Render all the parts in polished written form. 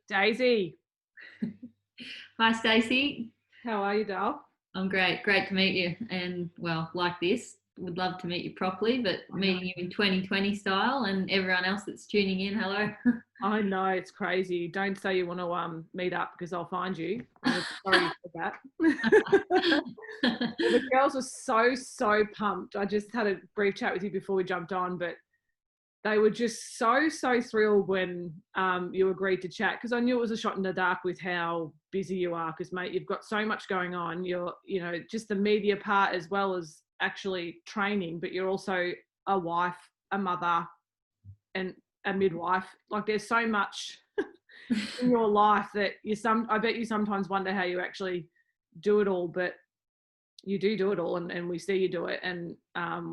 Daisy, Hi, Stacey. how are you, doll? I'm great. Great to meet you. And well, like this, would love to meet you properly, but I know. meeting you in 2020 style and everyone else that's tuning in, hello. I know it's crazy. Don't say you want to meet up because I'll find you. I'm sorry you said that. Well, the girls were so pumped. I just had a brief chat with you before we jumped on, but they were just so thrilled when you agreed to chat because I knew it was a shot in the dark with how busy you are. Because mate, you've got so much going on. You're just the media part as well as actually training, but you're also a wife, a mother, and a midwife. Like there's so much in your life that I bet you sometimes wonder how you actually do it all, but you do it all, and we see you do it, and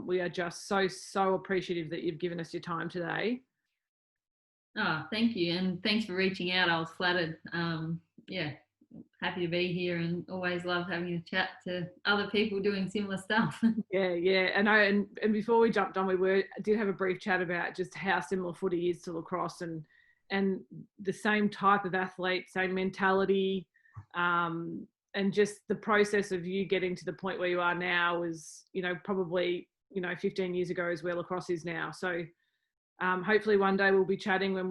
we are just so appreciative that you've given us your time today. Oh, thank you. And thanks for reaching out. I was flattered. Yeah, happy to be here and always love having a chat to other people doing similar stuff. Yeah. And before we jumped on, did have a brief chat about just how similar footy is to lacrosse, and the same type of athlete, same mentality, and just the process of you getting to the point where you are now is, probably 15 years ago is where lacrosse is now. So hopefully one day we'll be chatting when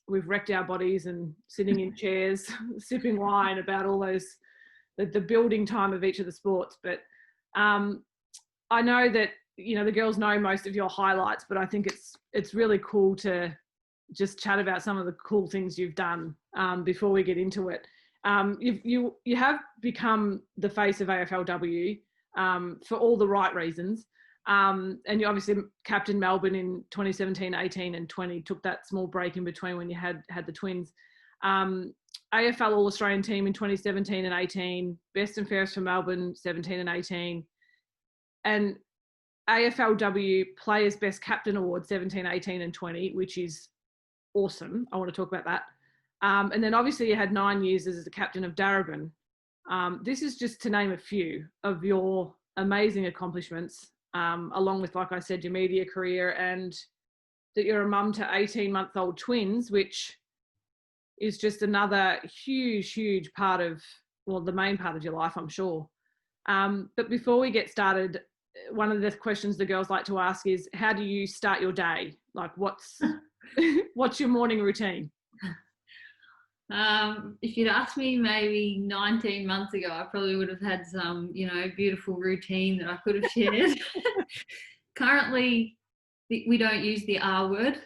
we've wrecked our bodies and sitting in chairs sipping wine about all those the building time of each of the sports. But I know that the girls know most of your highlights, but I think it's really cool to just chat about some of the cool things you've done before we get into it. You have become the face of AFLW for all the right reasons. And you obviously captained Melbourne in 2017, 18 and 20, took that small break in between when you had the twins. AFL All-Australian team in 2017 and 18, best and fairest for Melbourne 17 and 18, and AFLW Players Best Captain Award 17, 18 and 20, which is awesome. I want to talk about that. And then obviously you had 9 years as the captain of Darebin. This is just to name a few of your amazing accomplishments, along with, like I said, your media career, and that you're a mum to 18-month-old twins, which is just another huge part of, well, the main part of your life, I'm sure. But before we get started, one of the questions the girls like to ask is, how do you start your day? Like, what's your morning routine? If you'd asked me maybe 19 months ago, I probably would have had some, beautiful routine that I could have shared. Currently, we don't use the R word.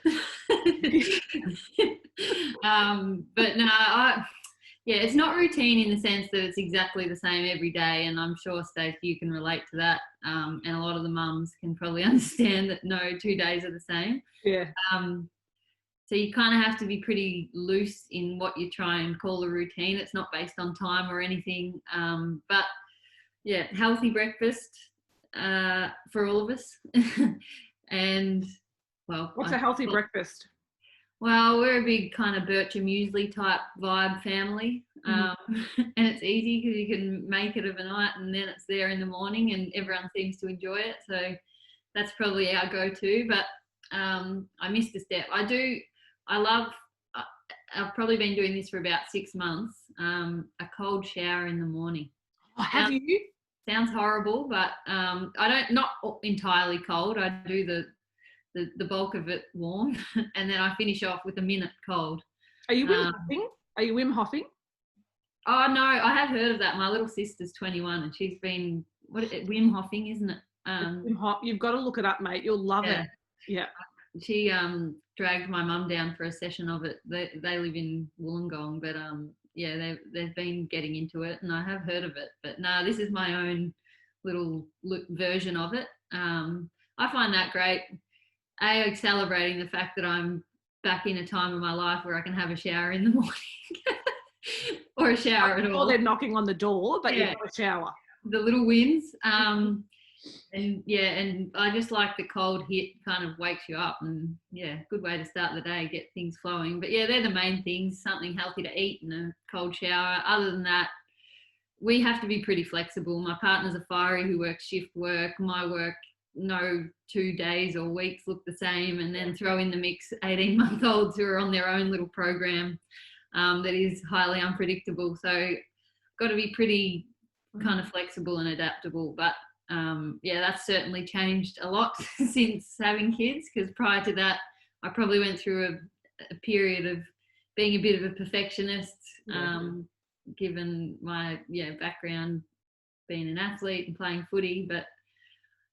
But no, it's not routine in the sense that it's exactly the same every day. And I'm sure, Stacey, you can relate to that. And a lot of the mums can probably understand that no 2 days are the same. Yeah. So you kind of have to be pretty loose in what you try and call a routine. It's not based on time or anything. But yeah, healthy breakfast for all of us. And well, what's a healthy breakfast? Well, we're a big kind of Bircher muesli type vibe family. And it's easy because you can make it overnight and then it's there in the morning and everyone seems to enjoy it. So that's probably our go-to. But I missed a step. I've probably been doing this for about 6 months, a cold shower in the morning. Oh, have you? Sounds horrible, but not entirely cold. I do the bulk of it warm, and then I finish off with a minute cold. Are you Wim Hoffing? Are you Wim Hoffing? Oh no, I have heard of that. My little sister's 21 and she's been Wim Hoffing, isn't it? You've got to look it up, mate. You'll love it. Yeah. She dragged my mum down for a session of it. They live in Wollongong, but they've been getting into it, and I have heard of it. But no, this is my own little version of it. I find that great. Celebrating the fact that I'm back in a time of my life where I can have a shower in the morning or a shower at all. Or they're knocking on the door, but you have a shower. The little wins. And I just like the cold hit kind of wakes you up, and good way to start the day, get things flowing. But they're the main things, something healthy to eat and a cold shower. Other than that, we have to be pretty flexible. My partner's a fiery who works shift work. My work no 2 days or weeks look the same, and then throw in the mix 18-month-olds who are on their own little program that is highly unpredictable. So got to be pretty kind of flexible and adaptable. But yeah, that's certainly changed a lot since having kids, because prior to that I probably went through a period of being a bit of a perfectionist, given my background being an athlete and playing footy. But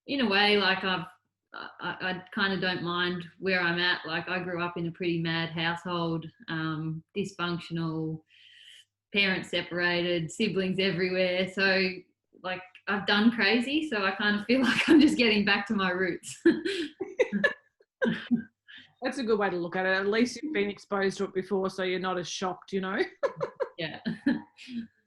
in a way, like I kind of don't mind where I'm at. Like, I grew up in a pretty mad household, dysfunctional, parents separated, siblings everywhere. So like, I've done crazy. So I kind of feel like I'm just getting back to my roots. That's a good way to look at it. At least you've been exposed to it before, so you're not as shocked, you know? Yeah.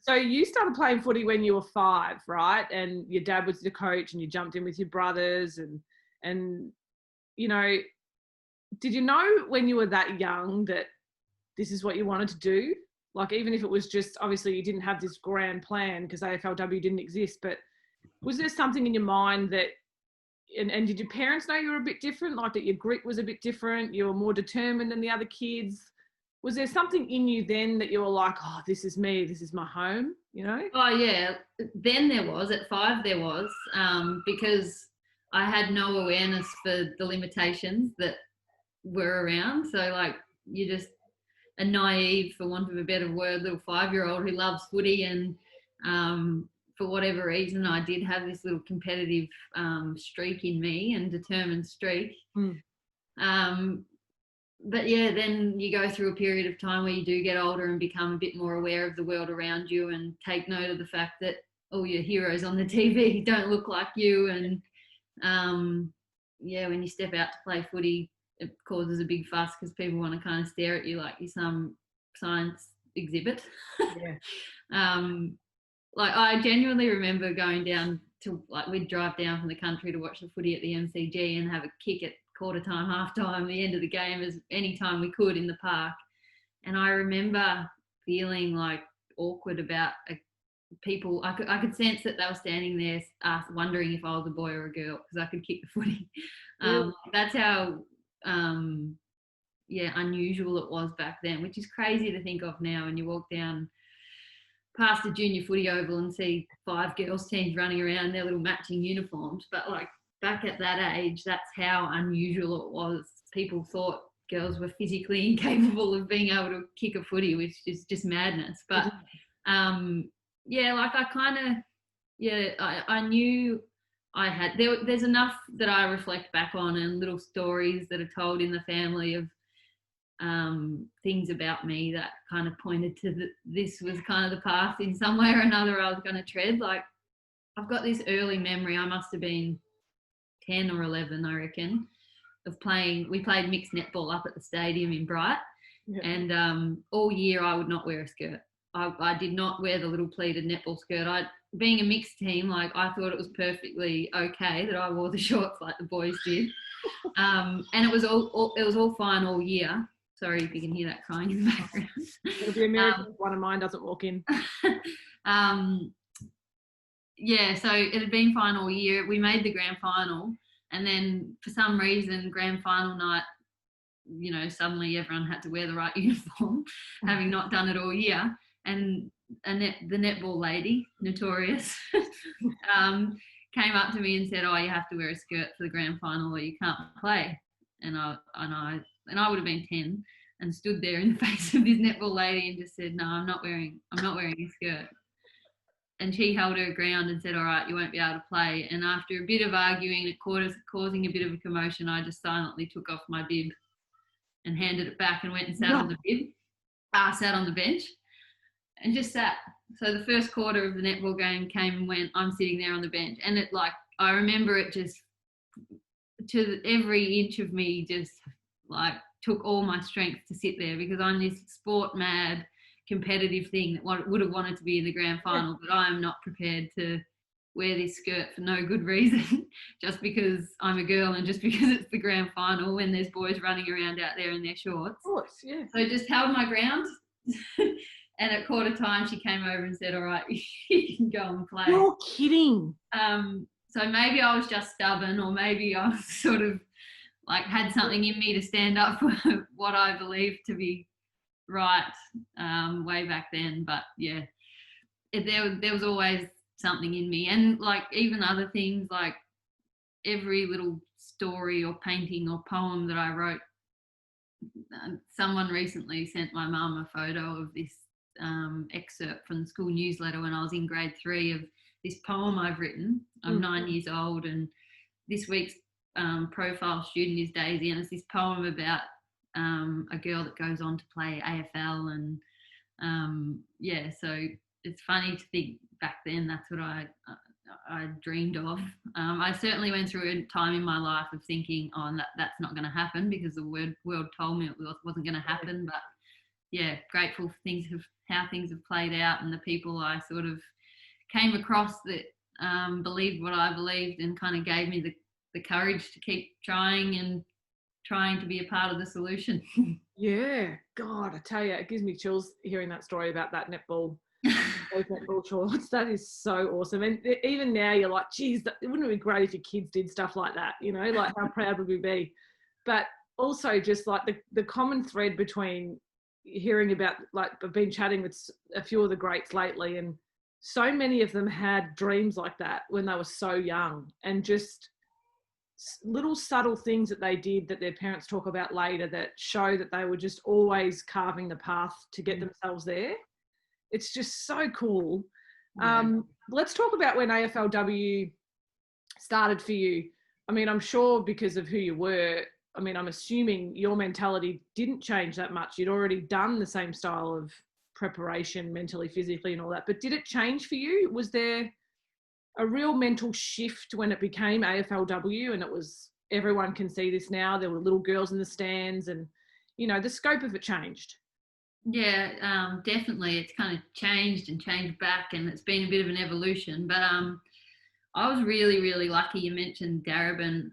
So you started playing footy when you were 5, right? And your dad was the coach, and you jumped in with your brothers, and you know, did you know when you were that young that this is what you wanted to do? Like, even if it was just, obviously you didn't have this grand plan because AFLW didn't exist, but was there something in your mind that, and did your parents know you were a bit different, like that your grit was a bit different, you were more determined than the other kids? Was there something in you then that you were like, oh, this is me, this is my home, you know? Oh yeah, then there was, at 5 there was, because I had no awareness for the limitations that were around. So like, you're just a naive, for want of a better word, little 5-year-old who loves footy, and for whatever reason I did have this little competitive streak in me, and determined streak. But yeah, then you go through a period of time where you do get older and become a bit more aware of the world around you, and take note of the fact that all your heroes on the TV don't look like you. And when you step out to play footy, it causes a big fuss because people want to kind of stare at you like you're some science exhibit. Like, I genuinely remember going down to, like, we'd drive down from the country to watch the footy at the MCG and have a kick at quarter time, half time, the end of the game, as any time we could in the park. And I remember feeling like awkward about people. I could sense that they were standing there wondering if I was a boy or a girl, because I could kick the footy. That's how unusual it was back then, which is crazy to think of now. And you walk down past the junior footy oval and see 5 girls teams running around in their little matching uniforms. But like, back at that age, that's how unusual it was. People thought girls were physically incapable of being able to kick a footy, which is just madness. But like, I kind of, I knew I had, there's enough that I reflect back on, and little stories that are told in the family of things about me that kind of pointed to this was kind of the path in some way or another I was going to tread. Like, I've got this early memory, I must have been 10 or 11, I reckon, of playing. We played mixed netball up at the stadium in Bright, and all year I would not wear a skirt. I did not wear the little pleated netball skirt. Being a mixed team, like, I thought it was perfectly okay that I wore the shorts like the boys did, and it was all fine all year. Sorry if you can hear that crying in the background. It'll be a miracle if one of mine doesn't walk in. So it had been fine all year. We made the grand final, and then for some reason, grand final night, you know, suddenly everyone had to wear the right uniform, having not done it all year. And the netball lady, notorious, came up to me and said, "Oh, you have to wear a skirt for the grand final, or you can't play." And I would have been 10, and stood there in the face of this netball lady and just said, "No, I'm not wearing a skirt." And she held her ground and said, "All right, you won't be able to play." And after a bit of arguing, it causing a bit of a commotion, I just silently took off my bib and handed it back and went and sat on the bench and just sat. So the first quarter of the netball game came and went. I'm sitting there on the bench, and it, like, I remember it just, to every inch of me, just like took all my strength to sit there, because I'm this sport mad competitive thing that would have wanted to be in the grand final, but I'm not prepared to wear this skirt for no good reason, just because I'm a girl and just because it's the grand final when there's boys running around out there in their shorts. Of course, yeah. So I just held my ground. And at quarter time, she came over and said, "All right, you can go and play." You're kidding. So maybe I was just stubborn, or maybe I was sort of like had something in me to stand up for what I believed to be right way back then. But yeah, there was always something in me, and like even other things, like every little story or painting or poem that I wrote. Someone recently sent my mum a photo of this excerpt from the school newsletter when I was in grade 3 of this poem I've written. I'm 9 years old, and this week's profile student is Daisy, and it's this poem about a girl that goes on to play AFL, and yeah, so it's funny to think back then that's what I dreamed of. I certainly went through a time in my life of thinking, oh, that's not going to happen, because the world told me it wasn't going to happen. But yeah, grateful for how things have played out, and the people I sort of came across that believed what I believed, and kind of gave me the courage to keep trying and trying to be a part of the solution. Yeah, God, I tell you, it gives me chills hearing that story about that netball. Those netball shorts. That is so awesome. And even now you're like, geez, it wouldn't it be great if your kids did stuff like that, you know, like how proud would we be? But also just like the common thread between hearing about, like I've been chatting with a few of the greats lately, and so many of them had dreams like that when they were so young, and just little subtle things that they did that their parents talk about later that show that they were just always carving the path to get themselves there. It's just so cool. Yeah. Let's talk about when AFLW started for you. I mean, I'm sure because of who you were, I mean, I'm assuming your mentality didn't change that much. You'd already done the same style of preparation mentally, physically and all that. But did it change for you? Was there a real mental shift when it became AFLW and it was everyone can see this now? There were little girls in the stands, and, you know, the scope of it changed. Yeah, definitely. It's kind of changed and changed back, and it's been a bit of an evolution. But I was really, really lucky. You mentioned Darebin.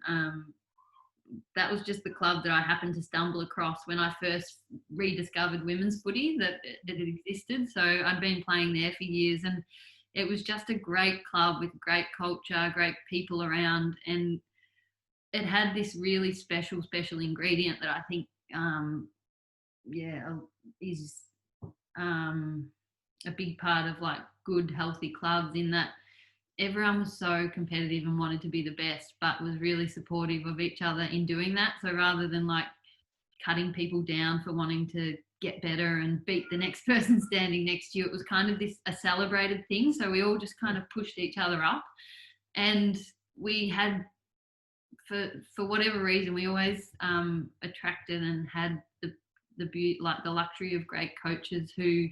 That was just the club that I happened to stumble across when I first rediscovered women's footy, that it existed. So I'd been playing there for years, and it was just a great club with great culture, great people around, and it had this really special ingredient that I think, yeah, is a big part of like good, healthy clubs, in that everyone was so competitive and wanted to be the best, but was really supportive of each other in doing that. So rather than like cutting people down for wanting to get better and beat the next person standing next to you, it was kind of a celebrated thing. So we all just kind of pushed each other up, and we had, for whatever reason, we always attracted and had the beauty, like the luxury of great coaches who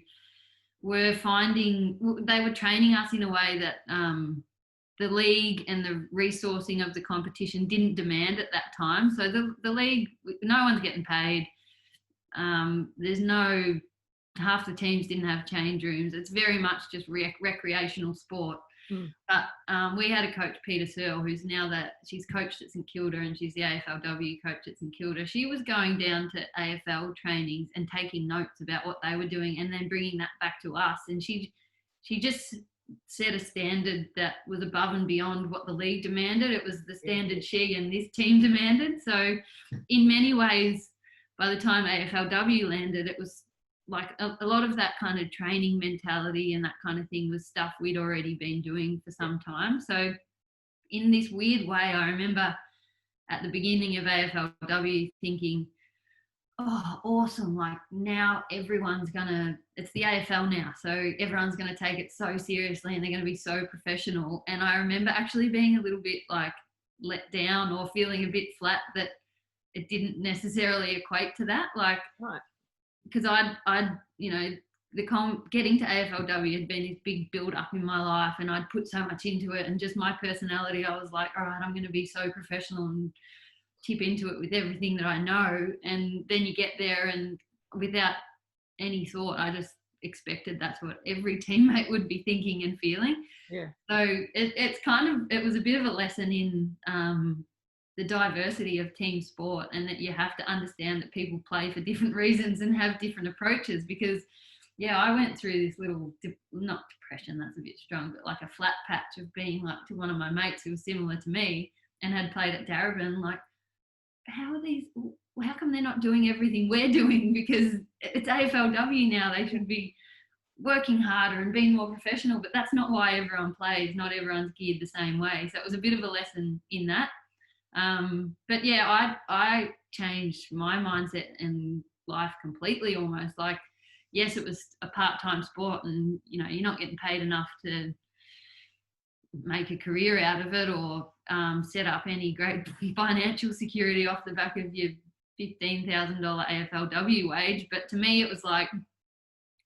were they were training us in a way that the league and the resourcing of the competition didn't demand at that time. So the league, no one's getting paid. Half the teams didn't have change rooms. It's very much just recreational sport. But we had a coach, Peter Searle, who's now she's coached at St Kilda, and she's the AFLW coach at St Kilda. She was going down to AFL trainings and taking notes about what they were doing, and then bringing that back to us. And she just set a standard that was above and beyond what the league demanded. It was the standard she and this team demanded. So in many ways, by the time AFLW landed, it was like a lot of that kind of training mentality and that kind of thing was stuff we'd already been doing for some time. So in this weird way, I remember at the beginning of AFLW thinking, oh, awesome. Like now it's the AFL now. So everyone's going to take it so seriously and they're going to be so professional. And I remember actually being a little bit like let down or feeling a bit flat that it didn't necessarily equate to that. Like, Right. Because I'd getting to AFLW had been this big build up in my life, and I'd put so much into it, and just my personality, I was like, all right, I'm going to be so professional and tip into it with everything that I know. And then you get there, and without any thought, I just expected that's what every teammate would be thinking and feeling. Yeah. So it was a bit of a lesson in the diversity of team sport, and that you have to understand that people play for different reasons and have different approaches, because yeah, I went through this little, not depression, that's a bit strong, but like a flat patch of being like to one of my mates who was similar to me and had played at Darebin. Like, how come they're not doing everything we're doing? Because it's AFLW now. They should be working harder and being more professional, but that's not why everyone plays. Not everyone's geared the same way. So it was a bit of a lesson in that. But yeah, I changed my mindset and life completely almost. Like, yes, it was a part-time sport and, you know, you're not getting paid enough to make a career out of it or set up any great financial security off the back of your $15,000 AFLW wage. But to me, it was like,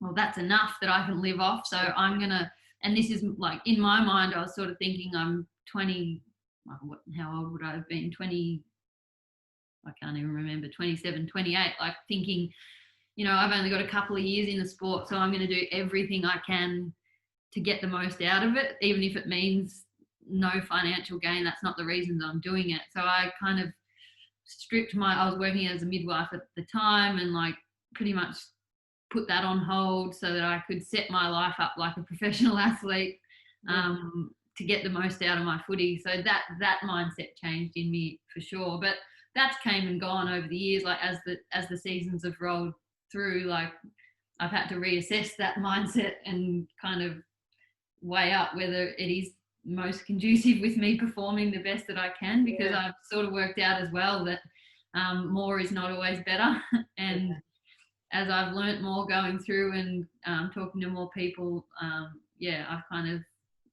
well, that's enough that I can live off. So I'm going to, and this is like in my mind, I was sort of thinking I'm 20, how old would I have been? 20, I can't even remember, 27, 28, like thinking, you know, I've only got a couple of years in the sport, so I'm going to do everything I can to get the most out of it, even if it means no financial gain. That's not the reasons I'm doing it. So I kind of I was working as a midwife at the time and like pretty much put that on hold so that I could set my life up like a professional athlete to get the most out of my footy. So that mindset changed in me for sure. But that's came and gone over the years. Like as the seasons have rolled through, like I've had to reassess that mindset and kind of weigh up whether it is most conducive with me performing the best that I can, because I've sort of worked out as well that more is not always better. And as I've learnt more going through and talking to more people, I've kind of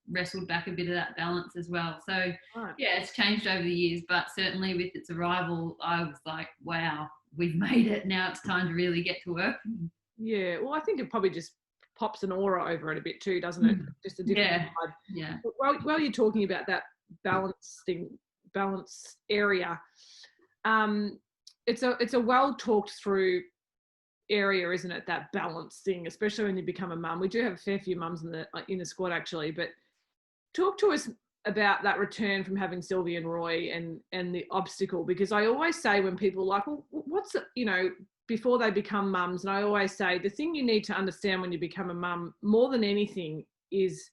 wrestled back a bit of that balance as well. So yeah, it's changed over the years, but certainly with its arrival, I was like, wow, we've made it. Now it's time to really get to work. Yeah, well, I think it probably just pops an aura over it a bit too, doesn't it? Just a different vibe. Yeah. But while you're talking about that balance area, it's a well talked through area, isn't it? That balance thing, especially when you become a mum. We do have a fair few mums in the squad actually, but talk to us about that return from having Sylvie and Roy and the obstacle, because I always say when people are like, well, what's it, you know, before they become mums, and I always say the thing you need to understand when you become a mum more than anything is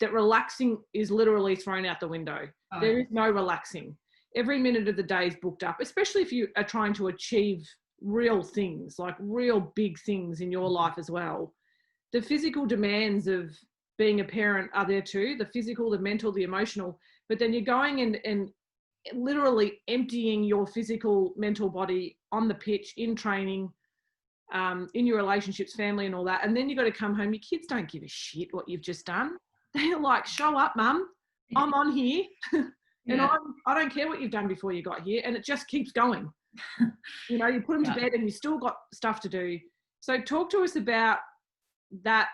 that relaxing is literally thrown out the window. There is no relaxing. Every minute of the day is booked up, especially if you are trying to achieve real things, like real big things in your life as well. The physical demands of being a parent are there too, the physical, the mental, the emotional, but then you're going and literally emptying your physical, mental body on the pitch, in training, in your relationships, family and all that. And then you've got to come home. Your kids don't give a shit what you've just done. They're like, show up, mum, I'm on here. And I don't care what you've done before you got here. And it just keeps going. You know, you put them to bed and you still got stuff to do. So talk to us about that,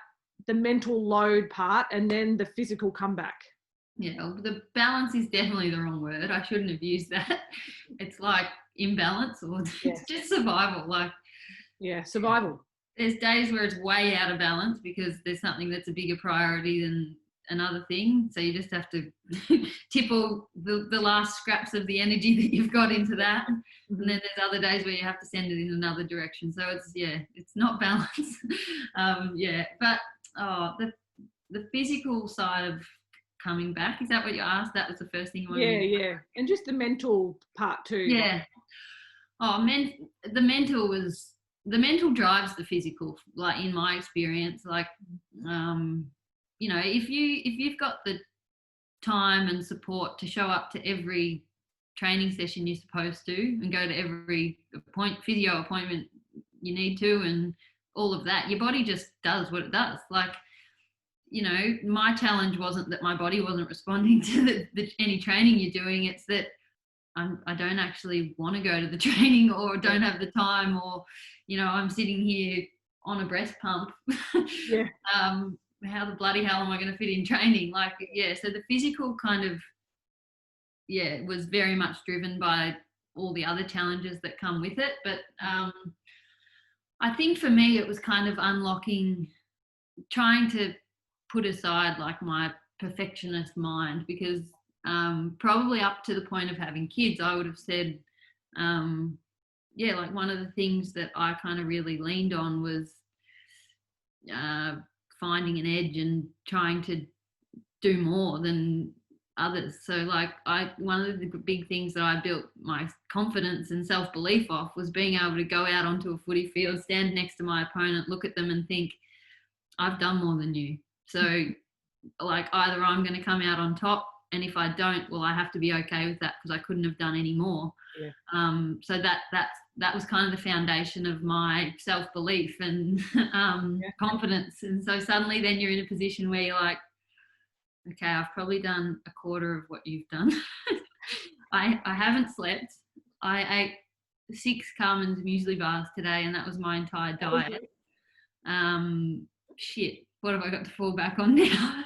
the mental load part, and then the physical comeback. Yeah, the balance is definitely the wrong word. I shouldn't have used that. It's like imbalance, or it's just survival. Like, survival. There's days where it's way out of balance because there's something that's a bigger priority than another thing. So you just have to tip all the last scraps of the energy that you've got into that. And then there's other days where you have to send it in another direction. So it's not balance. But the physical side of coming back, is that what you asked? That was the first thing you wanted to Yeah. And just the mental part too. Yeah. The mental drives the physical, like in my experience. Like you know, if you've got the time and support to show up to every training session you're supposed to and go to every physio appointment you need to and all of that, your body just does what it does. Like, you know, my challenge wasn't that my body wasn't responding to any training you're doing. It's that I don't actually want to go to the training, or don't have the time, or, you know, I'm sitting here on a breast pump. How the bloody hell am I going to fit in training? Like, so the physical kind of, was very much driven by all the other challenges that come with it. But I think for me, it was kind of trying to put aside like my perfectionist mind, because probably up to the point of having kids, I would have said, like one of the things that I kind of really leaned on was finding an edge and trying to do more than others. So like one of the big things that I built my confidence and self-belief off was being able to go out onto a footy field, stand next to my opponent, look at them and think, I've done more than you. So like either I'm going to come out on top, and if I don't, well, I have to be okay with that because I couldn't have done any more. Yeah. So that was kind of the foundation of my self-belief and confidence. And so suddenly then you're in a position where you're like, okay, I've probably done a quarter of what you've done. I haven't slept. I ate 6 Carmen's muesli bars today, and that was my entire diet. Shit, what have I got to fall back on now?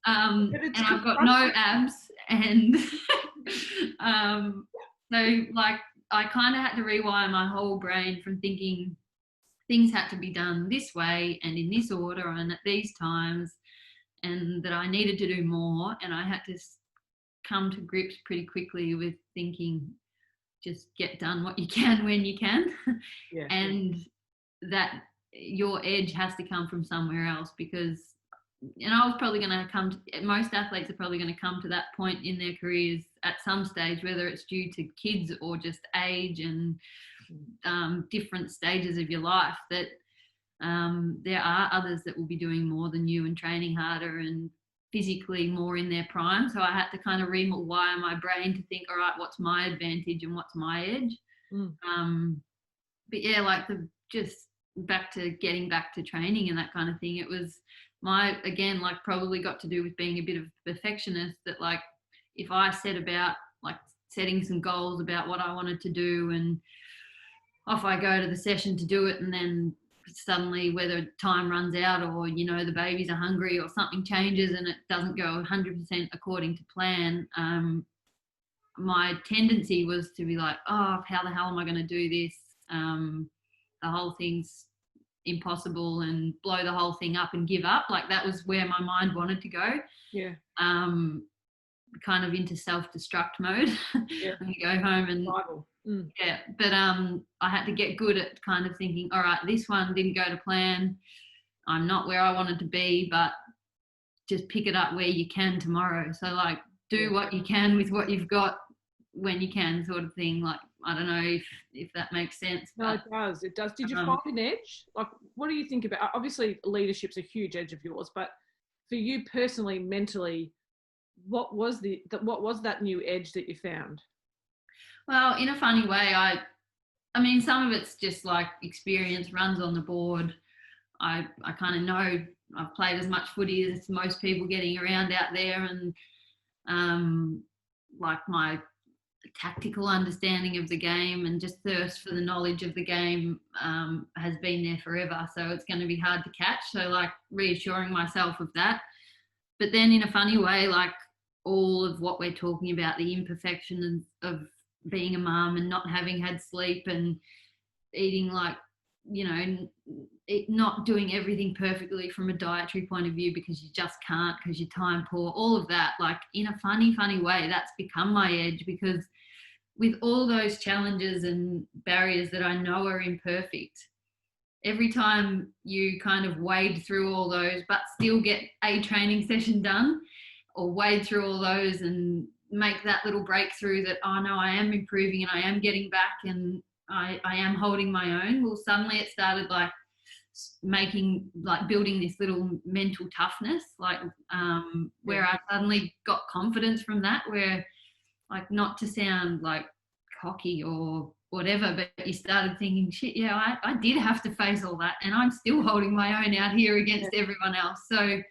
And I've got no abs, and so like I kind of had to rewire my whole brain from thinking things had to be done this way and in this order and at these times, and that I needed to do more. And I had to come to grips pretty quickly with thinking, just get done what you can when you can. Yeah. And that your edge has to come from somewhere else, because, and I was probably going to come to, most athletes are probably going to come to that point in their careers at some stage, whether it's due to kids or just age and different stages of your life, that there are others that will be doing more than you and training harder and physically more in their prime. So I had to kind of rewire my brain to think, all right, what's my advantage and what's my edge? But yeah, like just getting back to training and that kind of thing. It was again, like probably got to do with being a bit of a perfectionist, that like if I set about like setting some goals about what I wanted to do, and off I go to the session to do it, and then suddenly whether time runs out or, you know, the babies are hungry or something changes and it doesn't go 100% according to plan, my tendency was to be like, oh, how the hell am I going to do this? The whole thing's impossible, and blow the whole thing up and give up. Like that was where my mind wanted to go. Yeah. Kind of into self-destruct mode. Yeah. And go home and yeah. But I had to get good at kind of thinking, all right, this one didn't go to plan. I'm not where I wanted to be, but just pick it up where you can tomorrow. So like do what you can with what you've got when you can, sort of thing. Like, I don't know if that makes sense. No, it does. It does. Did you find an edge? Like, what do you think about, obviously leadership's a huge edge of yours, but for you personally, mentally, what was that new edge that you found? Well, in a funny way, I mean, some of it's just like experience, runs on the board. I kind of know I've played as much footy as most people getting around out there, and like my tactical understanding of the game and just thirst for the knowledge of the game has been there forever. So it's going to be hard to catch. So like reassuring myself of that. But then in a funny way, like all of what we're talking about, the imperfections of being a mum and not having had sleep and eating, like, you know, not doing everything perfectly from a dietary point of view because you just can't, because you're time poor, all of that, like in a funny way, that's become my edge, because with all those challenges and barriers that I know are imperfect, every time you kind of wade through all those but still get a training session done, or wade through all those and make that little breakthrough that, oh no, I am improving and I am getting back and I am holding my own. Well, suddenly it started like building this little mental toughness, like where I suddenly got confidence from that, where, like, not to sound like cocky or whatever, but you started thinking, shit, yeah, I did have to face all that and I'm still holding my own out here against everyone else. So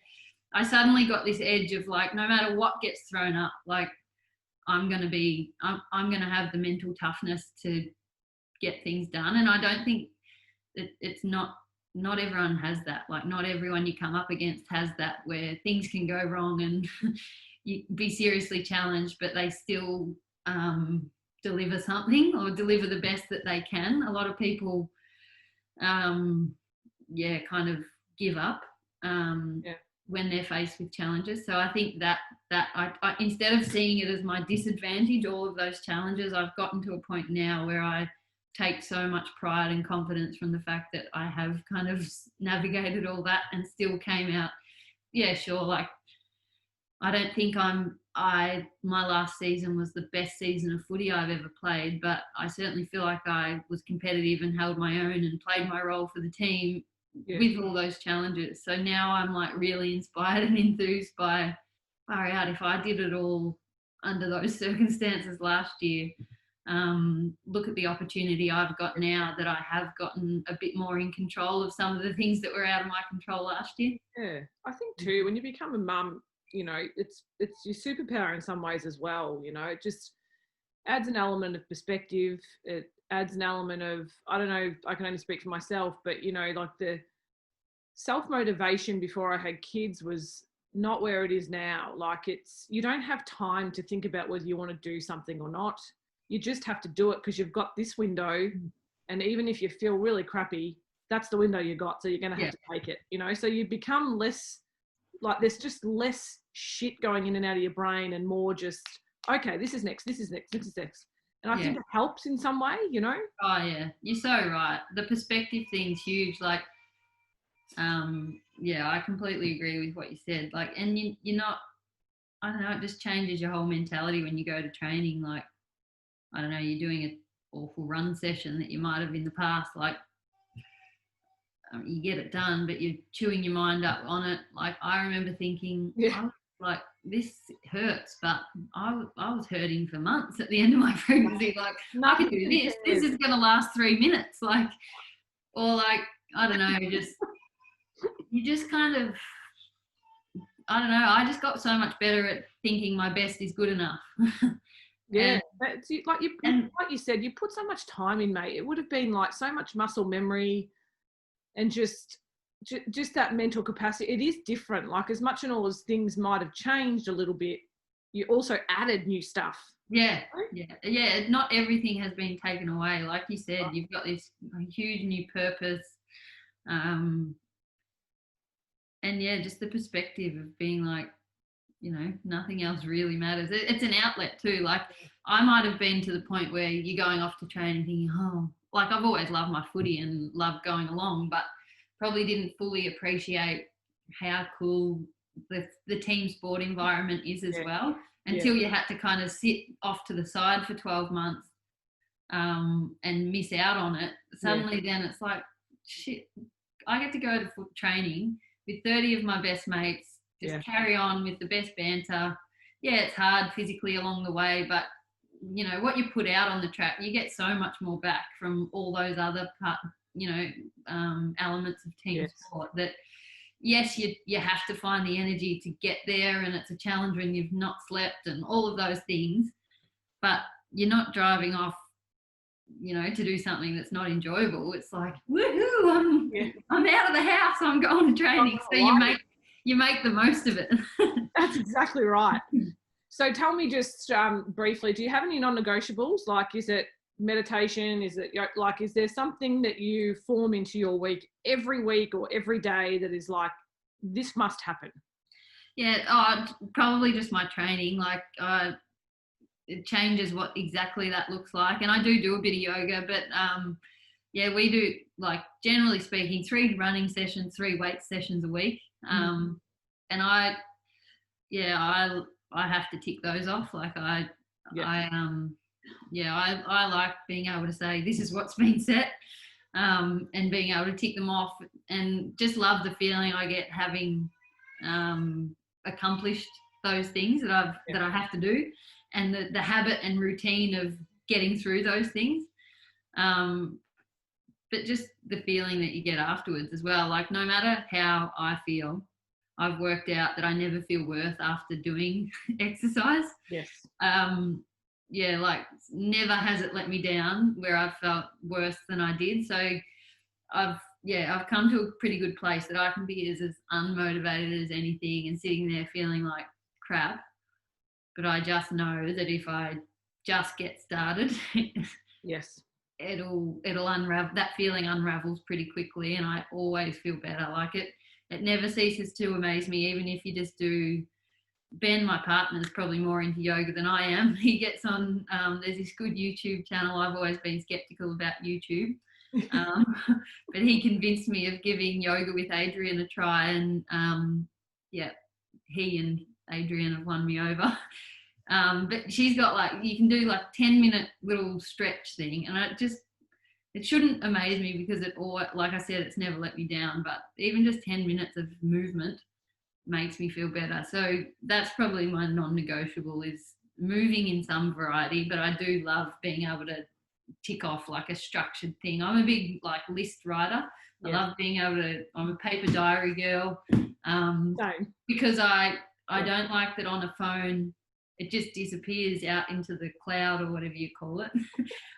I suddenly got this edge of like, no matter what gets thrown up, like I'm going to have the mental toughness to get things done. And I don't think it's not everyone has that. Like not everyone you come up against has that, where things can go wrong and you be seriously challenged, but they still deliver something or deliver the best that they can. A lot of people, kind of give up when they're faced with challenges. So I think that I instead of seeing it as my disadvantage, all of those challenges, I've gotten to a point now where I take so much pride and confidence from the fact that I have kind of navigated all that and still came out. Yeah, sure. Like, I don't think my last season was the best season of footy I've ever played, but I certainly feel like I was competitive and held my own and played my role for the team with all those challenges. So now I'm like really inspired and enthused by, far out, if I did it all under those circumstances last year, look at the opportunity I've got now that I have gotten a bit more in control of some of the things that were out of my control last year. Yeah, I think too, when you become a mum, you know, it's your superpower in some ways as well. You know, it just adds an element of perspective. It adds an element of, I don't know, I can only speak for myself, but, you know, like the self-motivation before I had kids was not where it is now. Like, you don't have time to think about whether you want to do something or not. You just have to do it because you've got this window. And even if you feel really crappy, that's the window you got. So you're going to have to take it, you know? So you become less, like, there's just less shit going in and out of your brain and more just, okay, this is next, this is next, this is next. And I think it helps in some way, you know? Oh, yeah. You're so right. The perspective thing's huge. Like, I completely agree with what you said. Like, and you're not, I don't know, it just changes your whole mentality when you go to training. Like, I don't know, you're doing an awful run session that you might have in the past. Like, you get it done, but you're chewing your mind up on it. Like, I remember thinking, like, this hurts, but I was hurting for months at the end of my pregnancy. Like, I could do this. This is going to last 3 minutes. Like, or like, I don't know, you just kind of, I don't know, I just got so much better at thinking my best is good enough. Yeah, like you said, you put so much time in, mate. It would have been like so much muscle memory and just that mental capacity. It is different. Like, as much and all as things might have changed a little bit, you also added new stuff. Yeah. Not everything has been taken away. Like you said, you've got this huge new purpose. And yeah, just the perspective of being like, you know, nothing else really matters. It's an outlet too. Like, I might have been to the point where you're going off to train and thinking, oh, like, I've always loved my footy and loved going along, but probably didn't fully appreciate how cool the team sport environment is as well, until you had to kind of sit off to the side for 12 months and miss out on it. Suddenly then it's like, shit, I get to go to foot training with 30 of my best mates, just carry on with the best banter. Yeah, it's hard physically along the way, but, you know, what you put out on the track, you get so much more back from all those other elements of team sport that, yes, you have to find the energy to get there, and it's a challenge when you've not slept and all of those things, but you're not driving off, you know, to do something that's not enjoyable. It's like, woohoo, I'm out of the house, I'm going to training. So you make the most of it. That's exactly right. So tell me just briefly, do you have any non-negotiables? Like, is it meditation? Is it like, is there something that you form into your week every week or every day that is like, this must happen? Yeah, probably just my training. Like, it changes what exactly that looks like. And I do a bit of yoga, but we do, like, generally speaking, 3 running sessions, 3 weight sessions a week. And I have to tick those off. Like, I like being able to say, this is what's been set, and being able to tick them off, and just love the feeling I get having accomplished those things that I have to do, and the habit and routine of getting through those things. But just the feeling that you get afterwards as well. Like, no matter how I feel, I've worked out that I never feel worse after doing exercise. Yes. Like, never has it let me down where I've felt worse than I did. So I've come to a pretty good place that I can be as unmotivated as anything and sitting there feeling like crap. But I just know that if I just get started, it'll unravel. That feeling unravels pretty quickly, and I always feel better. Like, it never ceases to amaze me, even if you just do Ben, my partner, is probably more into yoga than I am. He gets on, there's this good YouTube channel. I've always been skeptical about YouTube. But he convinced me of giving Yoga with Adrian a try. And yeah, he and Adrian have won me over. But she's got like, you can do like 10-minute little stretch thing. And it shouldn't amaze me because like I said, it's never let me down. But even just 10 minutes of movement makes me feel better. So that's probably my non-negotiable, is moving in some variety. But I do love being able to tick off like a structured thing. I'm a big like list writer. I love being able to, I'm a paper diary girl. Because I don't like that on a phone it just disappears out into the cloud or whatever you call it.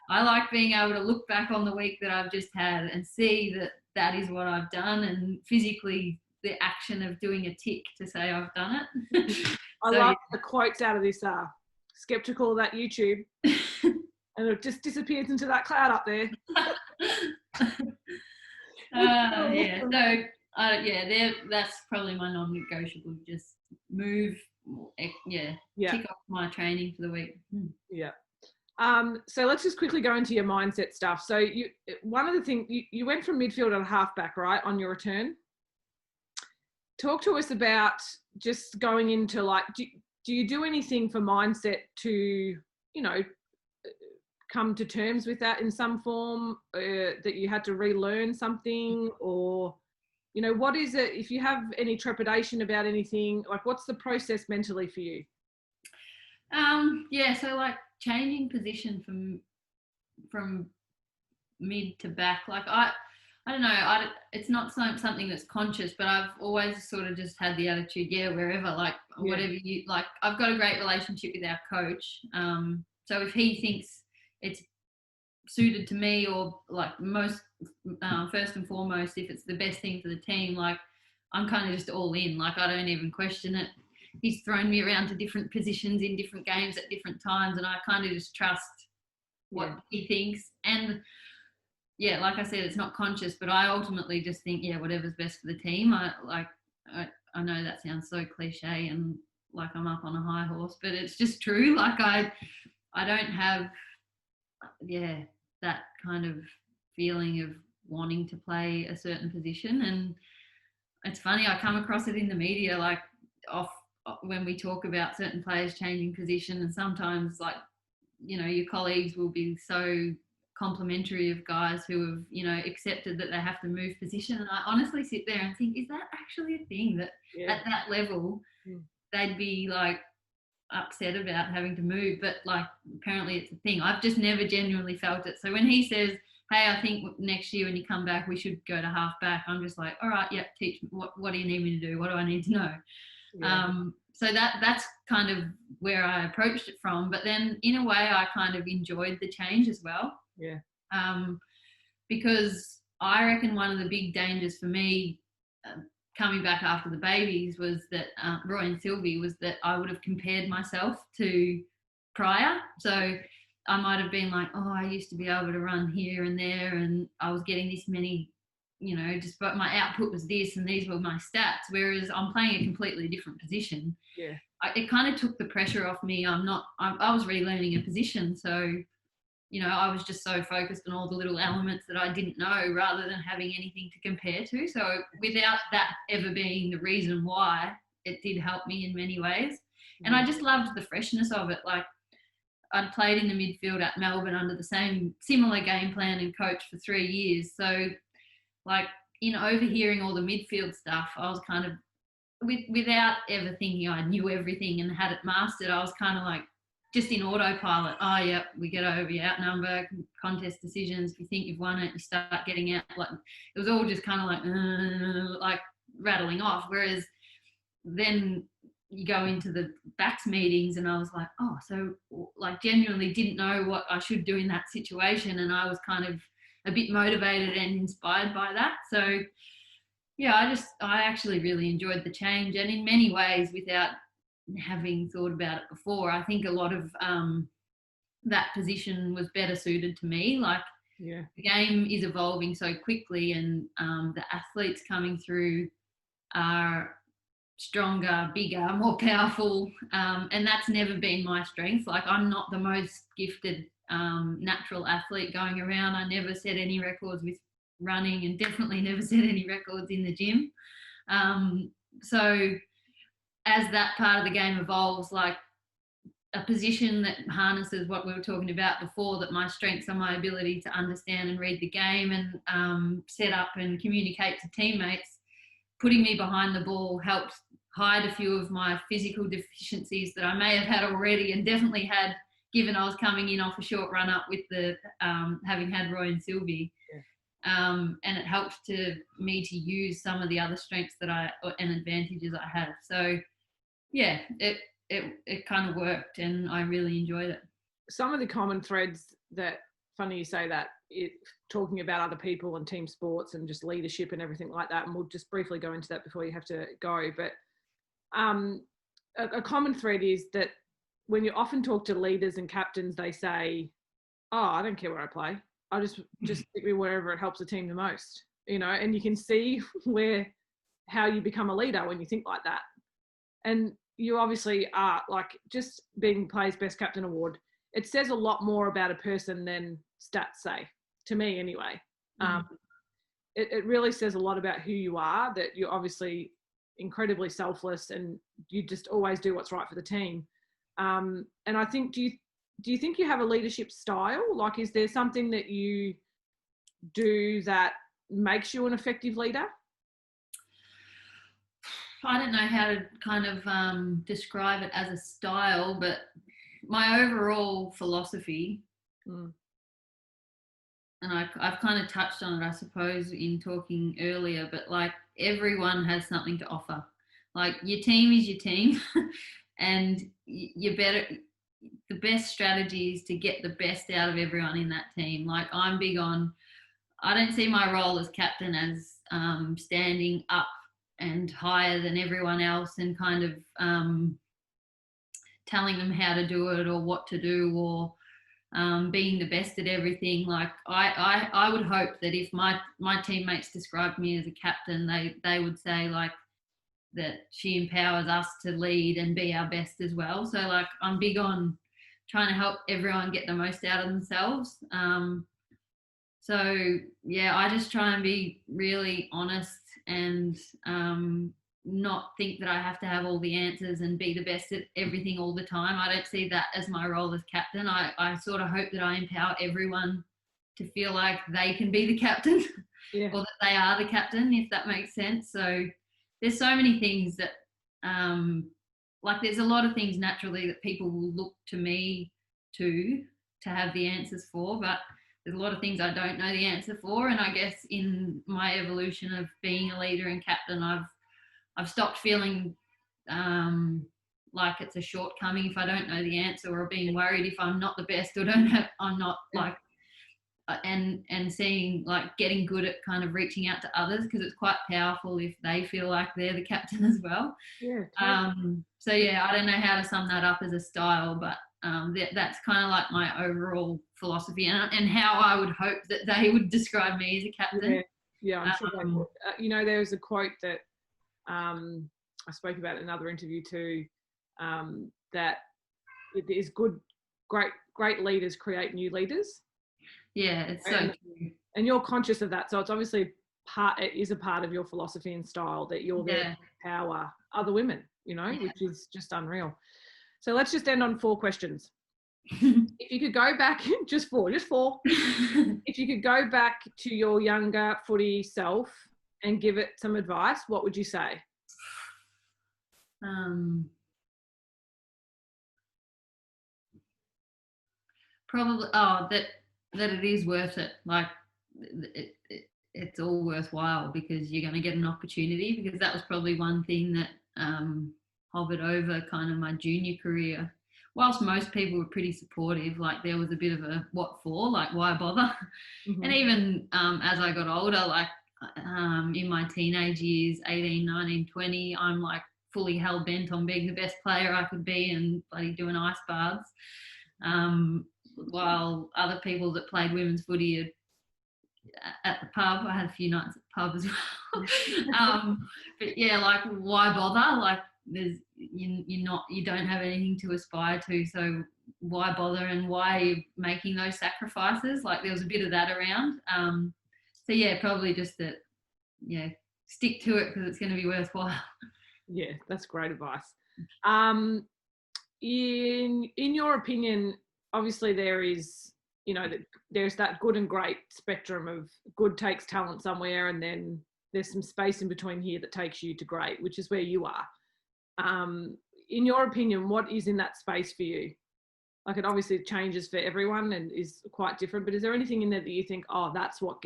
I like being able to look back on the week that I've just had and see that that is what I've done, and physically the action of doing a tick to say I've done it. I love the quotes out of this skeptical of that YouTube and it just disappears into that cloud up there. That's probably my non-negotiable. Just move, tick off my training for the week. Yeah. So let's just quickly go into your mindset stuff. So one of the things, you went from midfield and halfback, right, on your return. Talk to us about just going into like, do you do anything for mindset to, come to terms with that in some form, that you had to relearn something, or, what is it, if you have any trepidation about anything, like what's the process mentally for you? So like changing position from mid to back, like I don't know, it's not something that's conscious, but I've always sort of just had the attitude, wherever, like whatever you like. I've got a great relationship with our coach, so if he thinks it's suited to me, or like first and foremost, if it's the best thing for the team, like I'm kind of just all in, like I don't even question it. He's thrown me around to different positions in different games at different times, and I kind of just trust what he thinks. And like I said, it's not conscious, but I ultimately just think, whatever's best for the team. I know that sounds so cliche and like I'm up on a high horse, but it's just true. Like I don't have that kind of feeling of wanting to play a certain position. And it's funny, I come across it in the media, like when we talk about certain players changing position, and sometimes like, your colleagues will be so complimentary of guys who have, accepted that they have to move position. And I honestly sit there and think, is that actually a thing that at that level they'd be like upset about having to move? But like apparently it's a thing. I've just never genuinely felt it. So when he says, hey, I think next year when you come back we should go to half back, I'm just like, all right, teach me, what do you need me to do, what do I need to know? So that's kind of where I approached it from. But then in a way I kind of enjoyed the change as well, because I reckon one of the big dangers for me coming back after the babies was that Roy and Sylvie, was that I would have compared myself to prior. So I might have been like, I used to be able to run here and there, and I was getting this many, just but my output was this and these were my stats, whereas I'm playing a completely different position. It kind of took the pressure off me. I was relearning a position, so I was just so focused on all the little elements that I didn't know, rather than having anything to compare to. So without that ever being the reason why, it did help me in many ways. And I just loved the freshness of it. Like I'd played in the midfield at Melbourne under the similar game plan and coach for 3 years. So like in overhearing all the midfield stuff, I was kind of, without ever thinking I knew everything and had it mastered, I was kind of like just in autopilot. We get over, you outnumber, contest decisions. If you think you've won it, you start getting out. Like it was all just kind of like rattling off. Whereas then you go into the backs meetings and I was like, so like genuinely didn't know what I should do in that situation. And I was kind of a bit motivated and inspired by that. So I actually really enjoyed the change. And in many ways, without having thought about it before, I think a lot of that position was better suited to me. Like the game is evolving so quickly, and the athletes coming through are stronger, bigger, more powerful, and that's never been my strength. Like, I'm not the most gifted natural athlete going around. I never set any records with running, and definitely never set any records in the gym. So as that part of the game evolves, like a position that harnesses what we were talking about before, that my strengths are my ability to understand and read the game and set up and communicate to teammates, putting me behind the ball helped hide a few of my physical deficiencies that I may have had already, and definitely had, given I was coming in off a short run up with the having had Roy and Sylvie. And it helped me to use some of the other strengths and advantages I have. So yeah, it kind of worked, and I really enjoyed it. Some of the common threads that, funny you say that, talking about other people and team sports and just leadership and everything like that, and we'll just briefly go into that before you have to go, but a common thread is that when you often talk to leaders and captains, they say, oh, I don't care where I play, I just stick me wherever it helps the team the most, and you can see how you become a leader when you think like that. And you obviously are, like, just being Players Best Captain Award, it says a lot more about a person than stats say, to me anyway. It really says a lot about who you are, that you're obviously incredibly selfless and you just always do what's right for the team. And I think, do you think you have a leadership style? Like, is there something that you do that makes you an effective leader? I don't know how to kind of describe it as a style, but my overall philosophy, and I've kind of touched on it, I suppose, in talking earlier, but like, everyone has something to offer. Like, your team is your team, and the best strategy is to get the best out of everyone in that team. Like, I'm big on, I don't see my role as captain as standing up and higher than everyone else and kind of telling them how to do it or what to do, or being the best at everything. Like, I would hope that if my teammates described me as a captain, they would say, like, that she empowers us to lead and be our best as well. So, like, I'm big on trying to help everyone get the most out of themselves. So yeah, I just try and be really honest and not think that I have to have all the answers and be the best at everything all the time. I don't see that as my role as captain. I sort of hope that I empower everyone to feel like they can be the captain, or that they are the captain, if that makes sense. So there's so many things that, like, there's a lot of things naturally that people will look to me to have the answers for, but there's a lot of things I don't know the answer for. And I guess in my evolution of being a leader and captain, I've stopped feeling like it's a shortcoming if I don't know the answer, or being worried if I'm not the best or I'm not like, and seeing, like, getting good at kind of reaching out to others, because it's quite powerful if they feel like they're the captain as well. So yeah, I don't know how to sum that up as a style, but that's kind of like my overall philosophy and how I would hope that they would describe me as a captain. I'm sure they would. There was a quote that I spoke about in another interview too, that it is great leaders create new leaders. Yeah, it's so true. And you're conscious of that, so it's obviously it is a part of your philosophy and style that you're there to empower other women, which is just unreal. So let's just end on 4 questions. If you could go back, just four. If you could go back to your younger footy self and give it some advice, what would you say? Probably, that it is worth it. Like, it's all worthwhile because you're going to get an opportunity, because that was probably one thing that hovered over kind of my junior career. Whilst most people were pretty supportive, like, there was a bit of a what for, like, why bother? And even as I got older, like in my teenage years, 18, 19, 20, I'm like fully hell bent on being the best player I could be and bloody doing ice baths. While other people that played women's footy at the pub. I had a few nights at the pub as well. But yeah, like why bother? Like you don't have anything to aspire to, so why bother, and why are you making those sacrifices? Like there was a bit of that around. So yeah, probably just that, stick to it because it's going to be worthwhile. Yeah, that's great advice. In your opinion, obviously there is, there's that good and great spectrum of good takes talent somewhere, and then there's some space in between here that takes you to great, which is where you are. In your opinion, what is in that space for you? Like it obviously changes for everyone and is quite different, but is there anything in there that you think, oh, that's what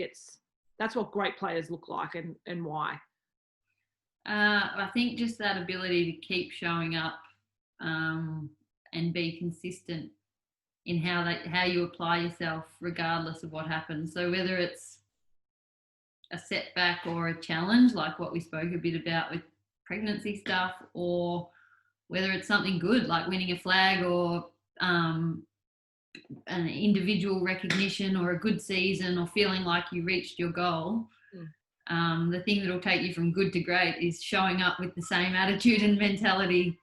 great players look like, and why? I think just that ability to keep showing up and be consistent in how you apply yourself regardless of what happens. So whether it's a setback or a challenge, like what we spoke a bit about with pregnancy stuff, or whether it's something good like winning a flag or an individual recognition or a good season or feeling like you reached your goal. The thing that will take you from good to great is showing up with the same attitude and mentality,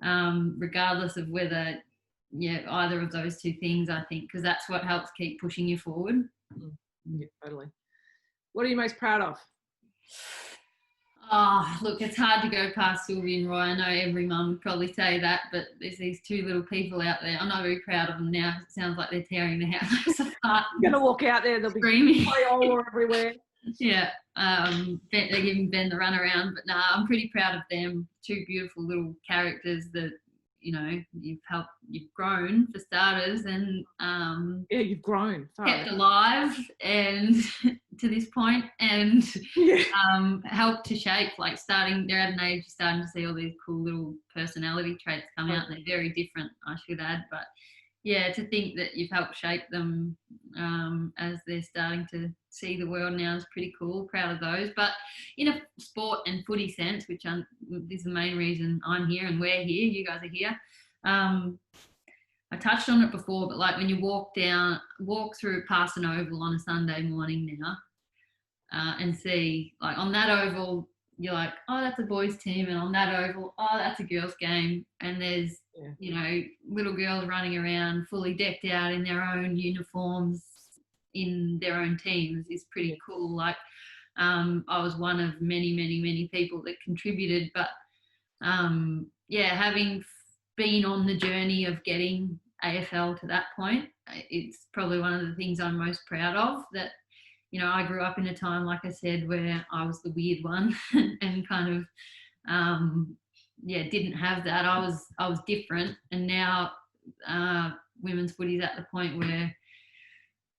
regardless of whether either of those two things, I think, because that's what helps keep pushing you forward. Yeah, totally. What are you most proud of? Oh, look, it's hard to go past Sylvie and Roy. I know every mum would probably say that, but there's these two little people out there. I'm not very proud of them now. It sounds like they're tearing the house apart. You're going to walk out there, they'll screaming. Be Crayola everywhere. Yeah, they're giving Ben the runaround, but I'm pretty proud of them. Two beautiful little characters that, you've grown for starters, and you've grown, kept alive and to this point, and helped to shape, like they're at an age you're starting to see all these cool little personality traits come out, and they're very different, I should add, but yeah, to think that you've helped shape them as they're starting to see the world now is pretty cool. Proud of those. But in a sport and footy sense, which is the main reason I'm here and we're here, you guys are here. I touched on it before, but like when you walk through past an oval on a Sunday morning now, and see, like on that oval, you're like, oh, that's a boys team, and on that oval, oh, that's a girls game, and there's little girls running around fully decked out in their own uniforms in their own teams is pretty cool. Like I was one of many people that contributed, but having been on the journey of getting AFL to that point, it's probably one of the things I'm most proud of, that I grew up in a time, like I said, where I was the weird one and kind of didn't have that. I was different, and now women's footy's at the point where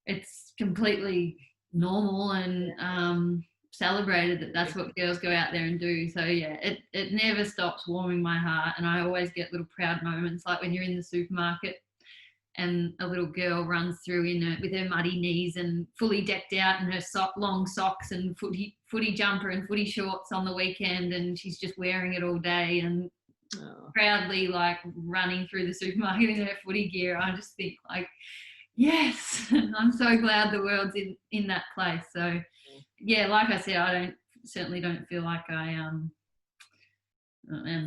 it's completely normal and celebrated that that's what girls go out there and do. So yeah, it never stops warming my heart, and I always get little proud moments, like when you're in the supermarket and a little girl runs through with her muddy knees and fully decked out in her long socks and footy jumper and footy shorts on the weekend, and she's just wearing it all day and proudly like running through the supermarket in her footy gear. I just think like, yes, I'm so glad the world's in that place. So yeah, like I said, I certainly don't feel like I am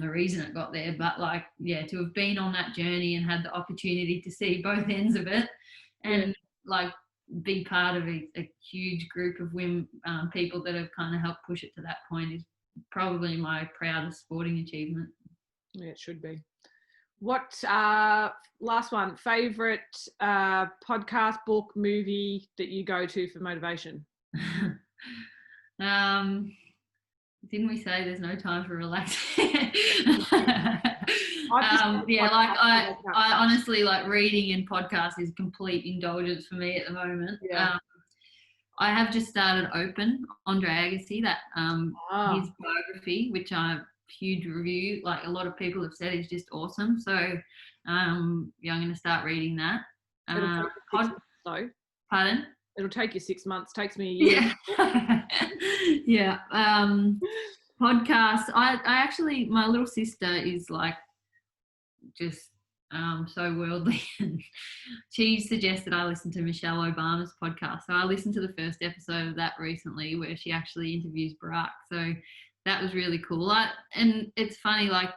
the reason it got there, but like, to have been on that journey and had the opportunity to see both ends of it, and like be part of a huge group of women, people that have kind of helped push it to that point, is probably my proudest sporting achievement. Yeah, it should be. What last one, favorite podcast, book, movie that you go to for motivation? Didn't we say there's no time for relaxing? I honestly, like, reading and podcasts is complete indulgence for me at the moment. I have just started Open on Agassi, that his biography, which I've huge review, like a lot of people have said is just awesome. So I'm going to start reading that. Pardon? It'll take you 6 months. Takes me a year. Yeah. Podcasts. I actually, my little sister is like just so worldly. She suggested I listen to Michelle Obama's podcast. So I listened to the first episode of that recently where she actually interviews Barack. So that was really cool. And it's funny, like,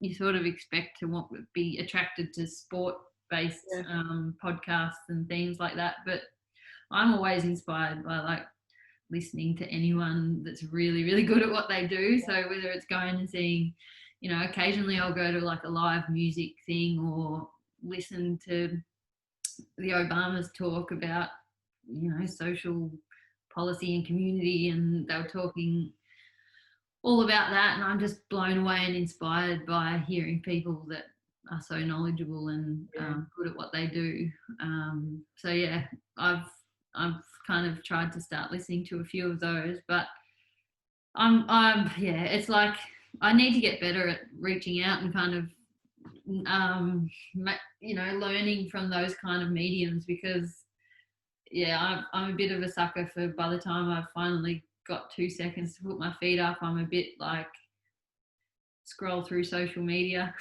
you sort of expect to be attracted to sport-based podcasts and things like that. But I'm always inspired by like listening to anyone that's really, really good at what they do. So whether it's going and seeing, you know, occasionally I'll go to like a live music thing or listen to the Obamas talk about, you know, social policy and community, and they were talking all about that, and I'm just blown away and inspired by hearing people that are so knowledgeable and good at what they do. So yeah, I've kind of tried to start listening to a few of those, but I'm it's like I need to get better at reaching out and kind of you know, learning from those kind of mediums, because I'm a bit of a sucker for, by the time I've finally got 2 seconds to put my feet up, I'm a bit like scroll through social media.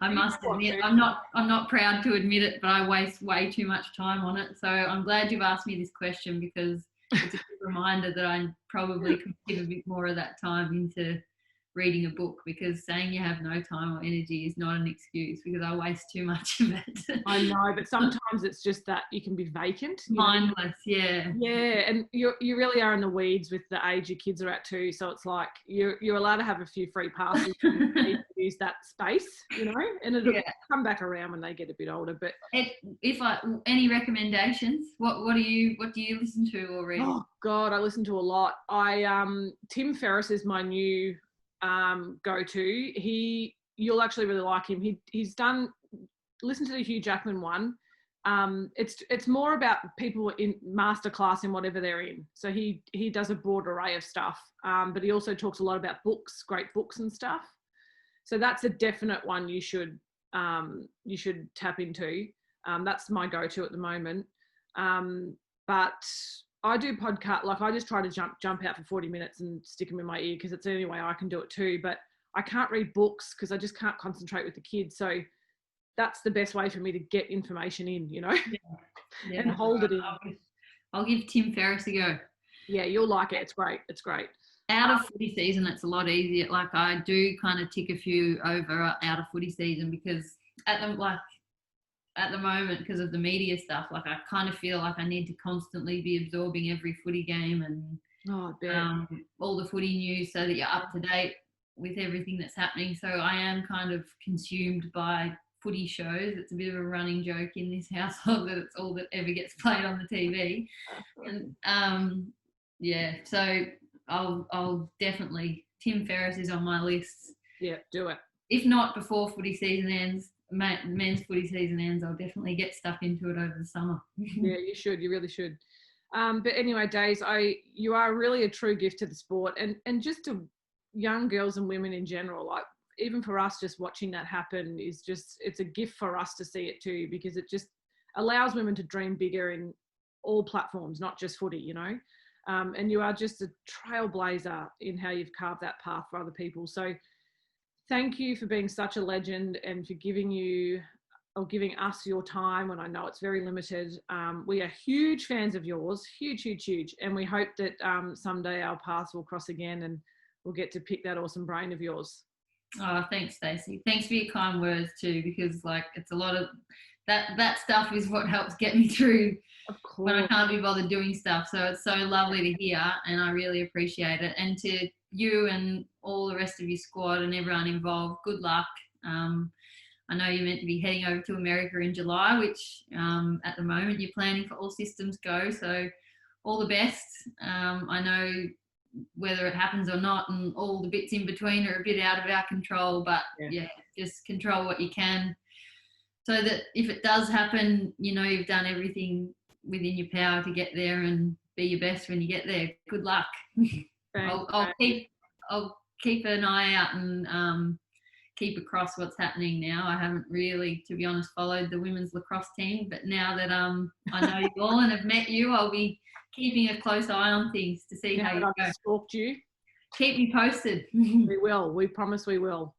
I must admit, I'm not proud to admit it, but I waste way too much time on it. So I'm glad you've asked me this question, because it's a good reminder that I probably could give a bit more of that time into reading a book, because saying you have no time or energy is not an excuse, because I waste too much of it. I know, but sometimes it's just that you can be vacant, mindless. Yeah, and you really are in the weeds with the age your kids are at too, so it's like you're allowed to have a few free passes and use that space, you know, and it'll come back around when they get a bit older. But any recommendations, what do you listen to or read? Oh God, I listen to a lot. Tim Ferriss is my new go-to. You'll actually really like him. He's done, listen to the Hugh Jackman one. It's more about people in masterclass in whatever they're in. So he does a broad array of stuff, but he also talks a lot about books, great books and stuff. So that's a definite one you should tap into. That's my go-to at the moment. But I do podcast, like I just try to jump out for 40 minutes and stick them in my ear, because it's the only way I can do it too. But I can't read books because I just can't concentrate with the kids. So that's the best way for me to get information in, you know, and hold it in. I'll give Tim Ferriss a go. Yeah, you'll like it. It's great. It's great. Out of footy season, it's a lot easier. Like I do kind of tick a few over out of footy season, because at the moment, because of the media stuff, like I kind of feel like I need to constantly be absorbing every footy game and all the footy news, so that you're up to date with everything that's happening. So I am kind of consumed by footy shows. It's a bit of a running joke in this household that it's all that ever gets played on the TV. And so I'll definitely, Tim Ferriss is on my list. Yeah, do it. If not before footy season ends, men's footy season ends, I'll definitely get stuck into it over the summer. Yeah, you should. You really should. But anyway, Days, you are really a true gift to the sport, and just to young girls and women in general. Like even for us, just watching that happen is it's a gift for us to see it too, because it just allows women to dream bigger in all platforms, not just footy, you know. And you are just a trailblazer in how you've carved that path for other people. So thank you for being such a legend and for giving us your time when I know it's very limited. We are huge fans of yours, huge. And we hope that someday our paths will cross again and we'll get to pick that awesome brain of yours. Oh, thanks, Stacey. Thanks for your kind words too, because like it's a lot of that stuff is what helps get me through when I can't be bothered doing stuff. So it's so lovely to hear, and I really appreciate it. And to you and all the rest of your squad and everyone involved, good luck. I know you're meant to be heading over to America in July, which at the moment you're planning for all systems go. So all the best. I know whether it happens or not and all the bits in between are a bit out of our control, but just control what you can, so that if it does happen, you know you've done everything within your power to get there and be your best when you get there. Good luck. I'll keep an eye out and keep across what's happening now. I haven't really, to be honest, followed the women's lacrosse team, but now that I know you all and have met you, I'll be keeping a close eye on things to see how you go. I've stalked you. Keep me posted. We will. We promise we will.